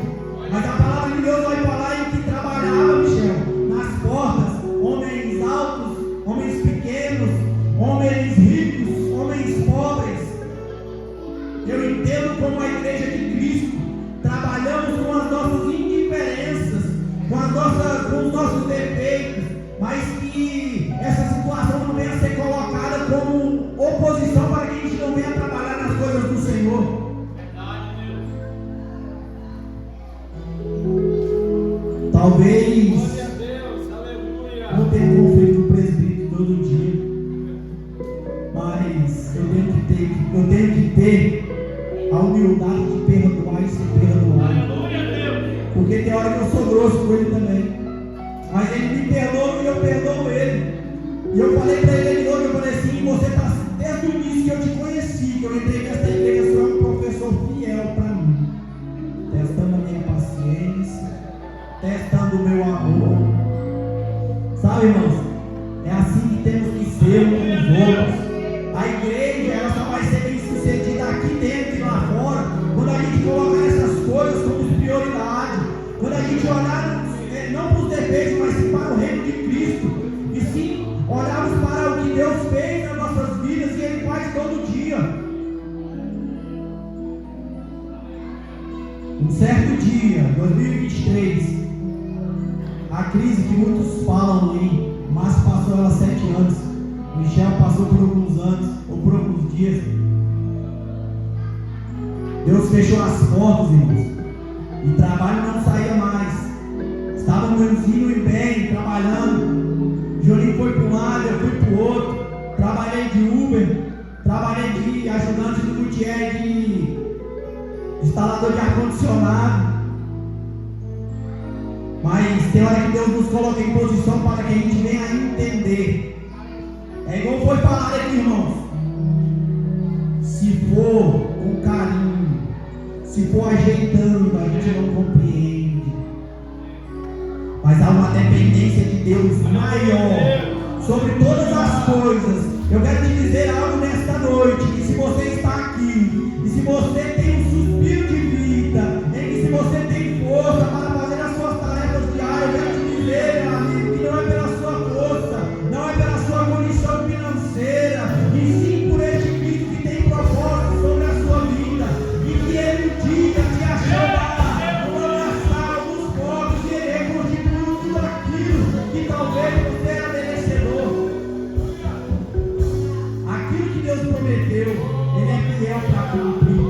mas a palavra de Deus vai falar em que trabalhava, Michel, nas portas, homens altos, homens pequenos, homens ricos, homens pobres. Eu entendo como a igreja de Cristo trabalhamos com as nossas indiferenças, com os nossos defeitos, mas que essa situação não venha a ser colocada como oposição para que a gente não venha trabalhar nas coisas do Senhor. Talvez não tenha conflito com o presbítero todo dia, mas eu tenho que ter a humildade de perdoar e ser perdoado. Porque tem hora que eu sou grosso com ele também, mas ele me perdoa e eu perdoo ele. E eu falei para ele de novo, eu falei assim: você está, desde o início que eu te conheci, que eu entrei nessa igreja, você é um professor fiel para mim, testando a minha paciência, testando o meu amor. Sabe, irmãos, é assim que temos que ser uns com os outros. A igreja, ela só vai ser bem sucedida aqui dentro e lá fora quando a gente colocar essas coisas como prioridade, quando a gente olhar não para os defeitos, mas sim para o reino de Cristo, e sim olharmos para o que Deus fez nas nossas vidas e Ele faz todo dia. Um certo dia, 2023, a crise que muitos falam aí, mas passou ela 7 anos, Michel passou por alguns anos ou por alguns dias. Deus fechou as portas, irmãos, e trabalho não saía mais. Estávamos indo e bem, trabalhando. Juninho foi para um lado, eu fui para o outro. Trabalhei de Uber, trabalhei de ajudante do Gutierrez, de instalador de ar-condicionado. Mas tem hora que Deus nos coloca em posição para que a gente venha a entender. É igual foi falado aqui, irmãos. Se for com carinho, se for ajeitando, a gente não compreende. Mas há uma dependência de Deus maior sobre todas as coisas. Eu quero te dizer algo nesta noite: que se você está aqui, e se você tem um suspiro de vida, em que se você tem força para fazer as suas tarefas diárias, eu quero te dizer, meu amigo, que não é pela sua força, não é pela sua condição financeira, e sim por este Cristo que tem propósito sobre a sua vida, e que Ele um dia te achará no lamaçal dos povos, e Ele reconstituiu tudo aquilo que talvez você era merecedor. Aquilo que Deus prometeu, Ele é fiel para cumprir.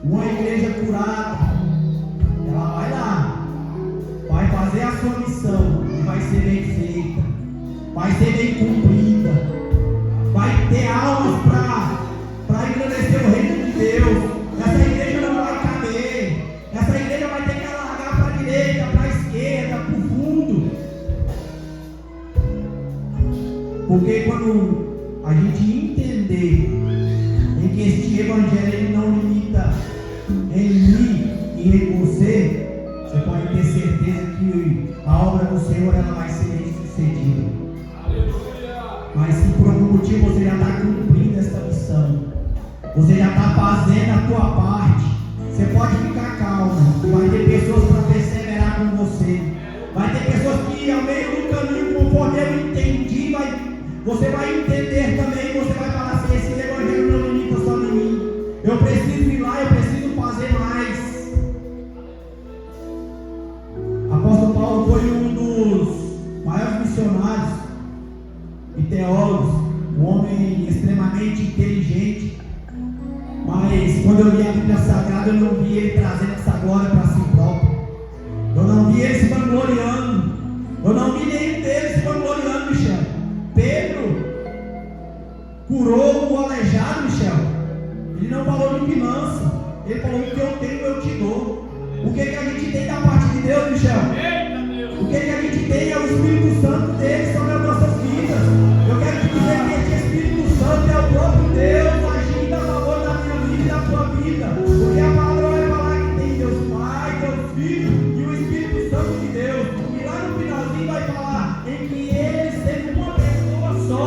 Uma igreja curada, ela vai lá, vai fazer a sua missão e vai ser bem feita. vai ser bem cumprida. Vai ter almas para engrandecer o reino de Deus. Essa igreja não vai caber. Essa igreja vai ter que alargar para a direita, para a esquerda, para o fundo. Porque quando a gente entender em que este evangelho ele não limita em mim e em você, você pode ter certeza que a obra do Senhor ela vai ser bem sucedida. Mas se por algum motivo você já está cumprindo essa missão, você já está fazendo a tua parte, você pode ficar calmo. Vai ter pessoas para perseverar com você. Vai ter pessoas que ao meio do caminho, conforme eu entendi, você vai entender também. Você vai falar assim: esse evangelho não limita só em mim. Eu preciso ir lá, eu preciso fazer mais. Apóstolo Paulo foi um dos maiores missionários e teólogos, um homem extremamente inteligente. Mas quando eu li a Bíblia Sagrada, eu não vi ele trazendo essa glória para si próprio. Eu não vi ele se vangloriando. Eu não vi nenhum deles se vangloriando, Michel. Pedro curou o aleijado, Michel. Ele não falou de finança. Ele falou: o que eu tenho eu te dou. O que a gente tem da parte de Deus, Michel? O que a gente tem é o Espírito Santo dele sobre as nossas vidas. Eu quero te dizer que esse Espírito Santo é o próprio Deus agindo a favor da minha vida e da tua vida. Porque a palavra vai falar que tem Deus Pai, Deus Filho e o Espírito Santo de Deus. E lá no finalzinho vai falar em que eles têm uma pessoa só.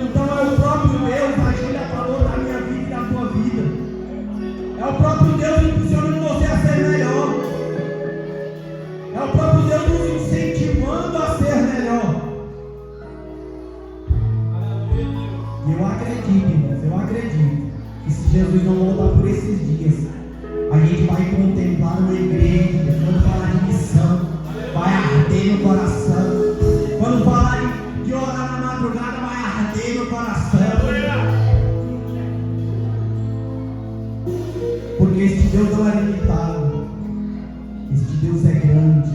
Então é o próprio Deus agindo a favor da minha vida e da tua vida. É o próprio Deus impulsionando você a ser melhor. É o próprio Deus nos incentivando a ser melhor. E eu acredito, irmãos, eu acredito que se Jesus não voltar por esses dias, a gente vai contemplar uma igreja. Quando falar de missão, vai arder no coração. Quando falar de orar na madrugada, vai arder no coração. Porque este Deus não é limitado. Este Deus é grande.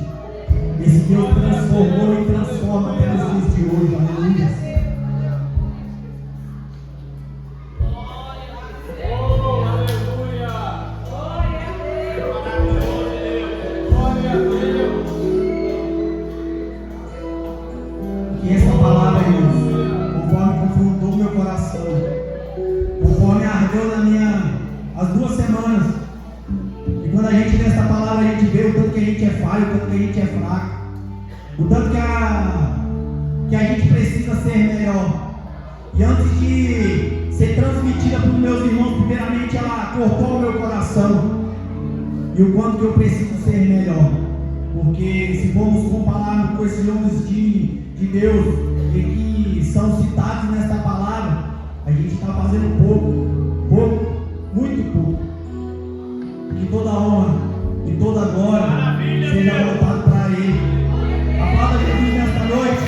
Esse Deus transformou e transforma até nos dias de hoje. Aleluia. E essa palavra, irmãos, conforme confrontou meu coração, conforme ardeu as 2 semanas. E quando a gente lê essa palavra, a gente vê o tanto que a gente é falho, o tanto que a gente é fraco, o tanto que a gente precisa ser melhor. E antes de ser transmitida para os meus irmãos, primeiramente ela cortou o meu coração. E o quanto que eu preciso ser melhor. Porque se formos comparar com esses homens de Deus e que são citados nesta palavra, a gente está fazendo pouco, muito pouco. Que toda honra e toda glória seja voltada para Ele. Aplauda Jesus nesta noite,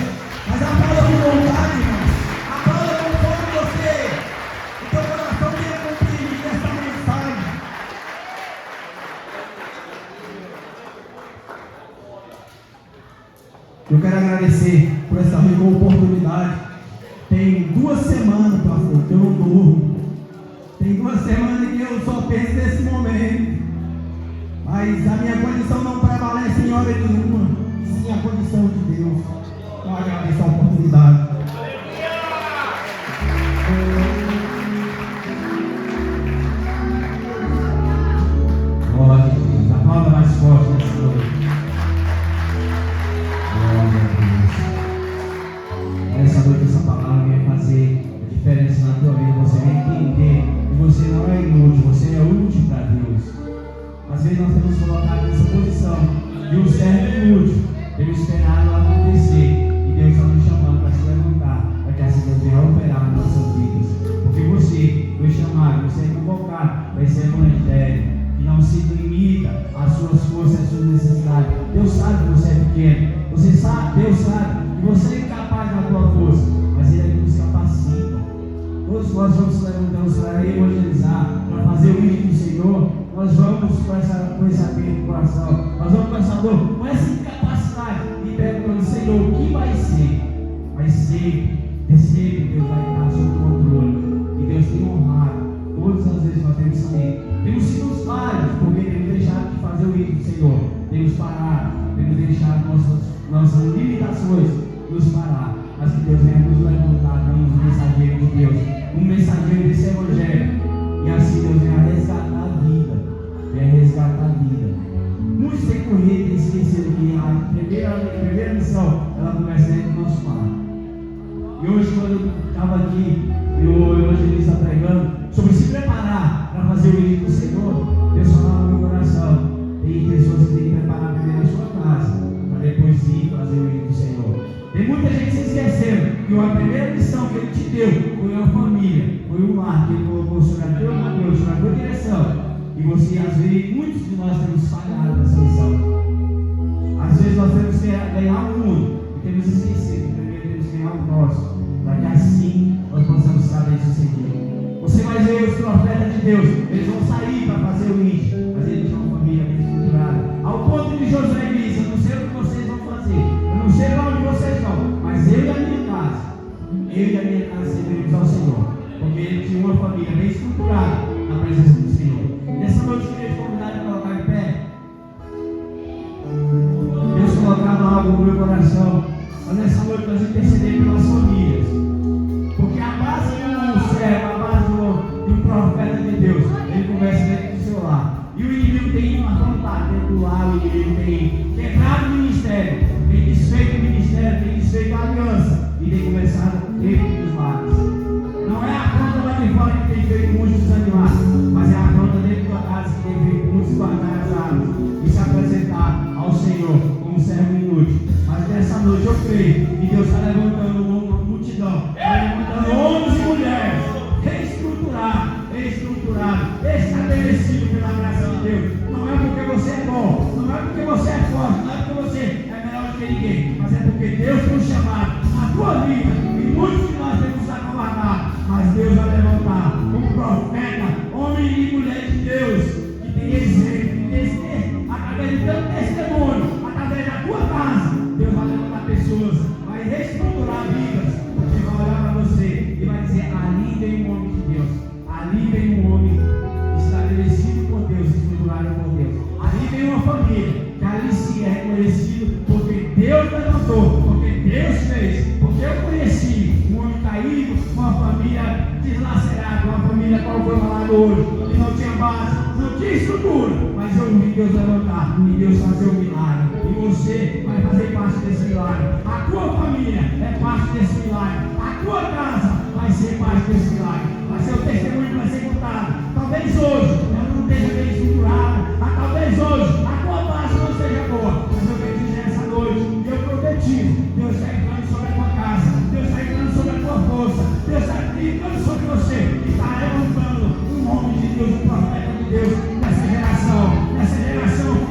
mas aplauda com vontade, irmãos. Aplauda conforme o teu coração tenha compreendido essa mensagem. Eu quero agradecer por essa rica oportunidade. Tem 2 semanas, pastor, que eu não durmo. Tem 2 semanas que eu só penso nesse momento. Mas a minha condição não prevalece em hora nenhuma, sim a condição de Deus. Eu agradeço a oportunidade. Glória a Deus. Aplauda mais forte nessa noite. Glória a Deus. Nessa noite essa palavra vai fazer a diferença na tua vida. Você vai entender que você não é inútil, você é útil para Deus. Às vezes nós temos colocado nessa posição e o servo é inútil. Temos esperado lá acontecer e Deus está nos chamando para se levantar, para que assim Deus venha operar nas nossas vidas. Porque você foi chamado, você é convocado para esse evangelho que não se limita às suas forças, às suas necessidades. Deus sabe que você é pequeno, você sabe, Deus sabe que você é incapaz da tua força, mas Ele é que nos capacita. Todos nós vamos levantamos para evangelizar, para fazer o vídeo do Senhor. Nós vamos com esse apelo no coração, nós vamos com essa dor, com essa incapacidade, e perguntando: Senhor, o que vai ser? sempre, Deus vai estar sob controle. E Deus tem honrado. Todas as vezes nós temos saído. Temos sido os falhos, porque temos deixado de fazer o ídolo do Senhor. Temos parado, temos deixado nossas limitações nos parar. Mas que Deus venha nos levantar como um mensageiro de Deus, um mensageiro desse Evangelho. E assim Deus venha resgatar a vida. Venha resgatar a vida. Muitos têm corrido e esquecido que a primeira missão ela começa dentro do nosso lar. E hoje, quando eu estava aqui e o evangelista pregando sobre se preparar para fazer o ídolo do Senhor, Deus falava no meu coração: tem pessoas que têm que preparar primeiro a sua casa, para depois ir fazer o ídolo do Senhor. Tem muita gente se esquecendo que a primeira missão que Ele te deu foi uma família, foi um lar que Ele colocou sobre a tua mão, sobre a tua direção. E você, às vezes, muitos de nós temos falhado nessa missão. Às vezes nós temos que ganhar o mundo e temos esquecido que primeiro temos que ganhar o nosso, para que assim nós possamos estar bem sucedidos. Você vai ver os profetas de Deus, eles vão sair para fazer o ídolo, mas eles tinham uma família bem estruturada. Ao ponto de Josué diz: eu não sei o que vocês vão fazer, eu não sei para onde vocês vão, mas eu e a minha casa serviremos ao Senhor, porque ele tinha uma família bem estruturada na presença do Senhor. Nessa noite eu queria te convidar a colocar em pé. Deus colocava algo no meu coração, mas nessa noite nós intercedemos pelas famílias, porque a base de um servo, a base de um profeta de Deus, ele começa dentro do seu lar. E o inimigo tem ido afrontar dentro do lar, o inimigo tem quebrado o ministério, tem desfeito o ministério, tem desfeito a aliança e tem começado dentro dos lares. Não é a afronta lá de fora que tem feito muitos desanimar, mas é a afronta dentro da casa que tem feito muitos guardar as armas e se apresentar ao Senhor como servo inútil. Mas nessa noite eu creio que Deus está levantando uma multidão, está levantando homens e mulheres reestruturados, estabelecidos pela graça de Deus. Não é porque você é bom, não é porque você é forte, não é porque você é melhor do que ninguém, mas é porque Deus tem um chamado na tua vida e muitos de nós temos acovardado. Mas Deus vai levantar um profeta, homem e mulher de Deus, que tem exemplo, através de teu testemunho, através da tua casa. Deus vai levantar pessoas, vai reestruturar vidas, porque vai olhar para você e vai dizer: ali vem um homem de Deus, ali vem um homem estabelecido por Deus, estruturado por Deus, ali vem uma família, que ali se é reconhecido, porque Deus levantou, porque Deus fez, porque eu conheci um homem caído, uma família deslacerada, uma família qual foi falado hoje, que não tinha base, não tinha estrutura, mas eu vi Deus levantar e Deus fazer um milagre, e você vai fazer parte desse milagre. A tua família é parte desse milagre, a tua casa vai ser parte desse milagre, vai ser o testemunho que vai ser contado. Talvez hoje ela não esteja bem estruturada, talvez hoje a tua base não esteja boa, mas eu venho dizer essa noite, e eu profetizo: Deus está entrando sobre a tua casa, Deus está entrando sobre a tua força, Deus está entrando sobre você, e está levantando um homem de Deus, um profeta de Deus, nessa geração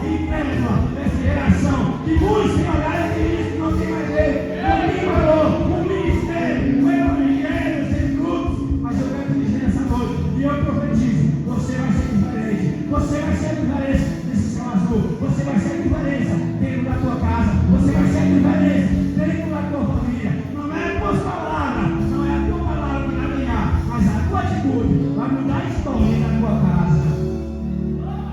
incrédula, nessa geração que muitos têm olhado e dizem que não tem mais jeito, não tem valor, o ministério, o evangelho, sem frutos. Mas eu quero te dizer nessa noite, e eu profetizo: você vai ser diferente, você vai ser diferente nesse céu azul, você vai ser diferença dentro da tua casa, você vai ser diferença dentro da tua família. Não é a tua palavra, não é a tua palavra que vai ganhar, mas a tua atitude vai mudar a história da tua casa.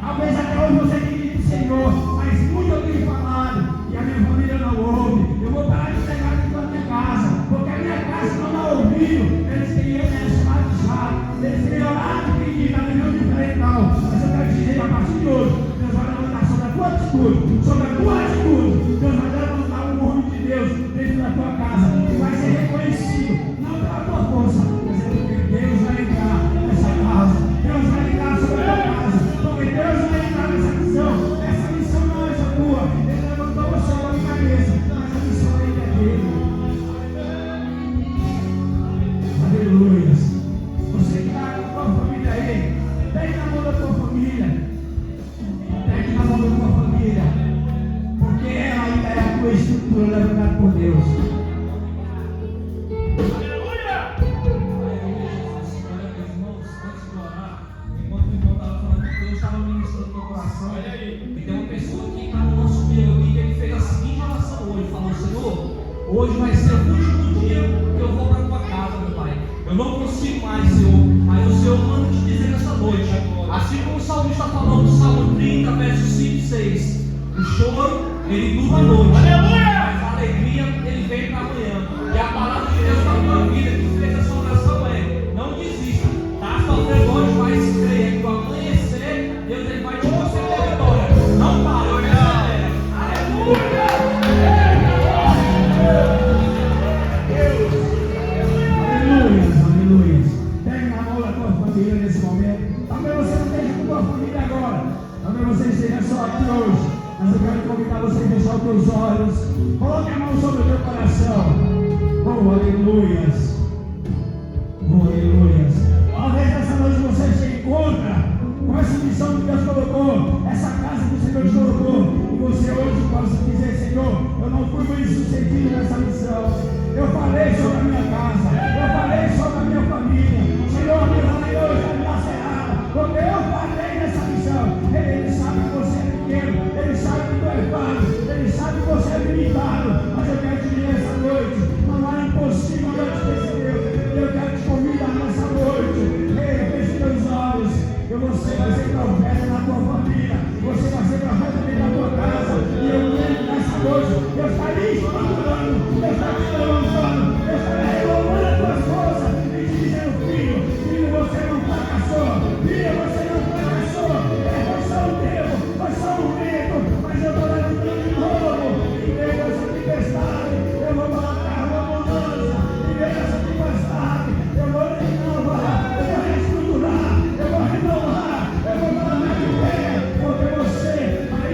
Talvez até hoje você tenha dito: Senhor, mas muito eu tenho falado e a minha família não ouve. Eu vou parar de pregar dentro da minha casa, porque a minha casa não está ouvindo. Eles têm chamado de chato, eles têm orado e pedido a reunião diferente, não. Mas eu quero dizer: a partir de hoje, Deus vai levantar sobre a tua atitude, sobre a tua atitude. Deus vai levantar um homem de Deus dentro da tua casa que vai ser reconhecido, não pela tua força, mas é porque Deus vai entrar nessa casa, Deus vai entrar sobre a tua casa, porque Deus vai entrar nessa missão. Essa missão não é só tua, Ele levantou você para a cabeça, mas a missão ainda é dele. Aleluia. Você que está com a tua família aí, pegue na mão da tua família, pegue na mão da tua família, porque ela ainda é a tua estrutura levantada por Deus. Hoje vai ser o último dia choro, ele dura a noite. Mas a alegria, ele vem para amanhã. E a palavra de Deus na tua vida que fez essa oração é: não desista. Tá sofrendo hoje, mas creia que ao amanhecer, Deus ele vai te conceder a vitória. Não para, persevera. Aleluia! Aleluia. Pegue na mão da tua família nesse momento. Talvez você não esteja com a tua família agora. Talvez você esteja só aqui hoje. Mas eu quero convidar você a fechar os teus olhos. Coloque a mão sobre o teu coração. Oh, aleluias. Oh, aleluias. Talvez essa noite você se encontra com essa missão que Deus colocou, essa casa que o Senhor te colocou. E você hoje possa dizer: Senhor, eu não fui bem sucedido nessa missão. Eu falei sobre a minha casa, eu falei sobre a minha família. Senhor, minha família hoje está lacerada, porque eu falei nessa missão. Ele sabe que você é pequeno, ele sabe que tu é falho, ele sabe que você é limitado. Mas eu quero te dizer essa noite: não há impossível diante desse Deus. Eu quero te convidar nessa noite. Ei, feche teus olhos. E você vai ser profeta na tua família, você vai ser profeta dentro da tua casa. E eu creio nessa noite, Deus está lhe estimulando, Deus está te levantando, Deus está renovando as tuas forças e te dizendo: filho, você não fracassou, filha, você não fracassou. Foi só um tempo, foi só um vento, mas eu estou levantando de novo. Em meio dessa tempestade, eu vou colocar uma mudança. Em meio dessa tempestade, eu vou renovar, eu vou reestruturar, eu vou renovar, eu vou colocar de pé, porque você vai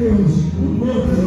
Deus, um novo